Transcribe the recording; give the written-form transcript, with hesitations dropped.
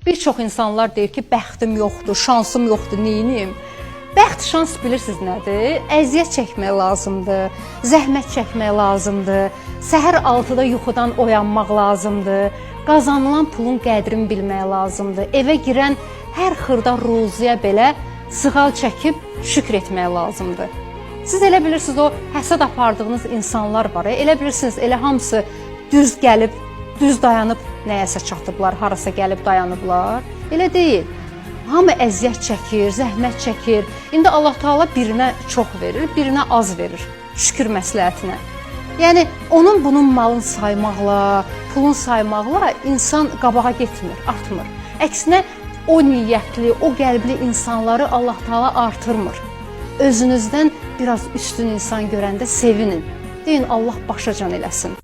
Bir çox insanlar deyir ki, bəxtim yoxdur, şansım yoxdur, neyniyim? Bəxt, şans bilirsiniz nədir? Əziyyət çəkmək lazımdır, zəhmət çəkmək lazımdır, səhər 6-da yuxudan oyanmaq lazımdır, qazanılan pulun qədrini bilmək lazımdır, evə girən hər xırda ruziyə belə sığal çəkib şükr etmək lazımdır. Siz elə bilirsiniz, o həsəd apardığınız insanlar var, elə bilirsiniz, elə hamısı düz gəlib, düz dayanıb nəyəsə çatıblar, harasa gəlib dayanıblar. Elə deyil. Hamı əziyyət çəkir, zəhmət çəkir. İndi Allah Taala birinə çox verir, birinə az verir. Şükür məsləhətinə. Yəni onun bunun malını saymaqla, pulun saymaqla insan qabağa getmir, artmır. Əksinə o niyyətli, o qəlbli insanları Allah Taala artırmır. Özünüzdən biraz üstün insan görəndə sevinin. Deyin Allah başacan eləsin.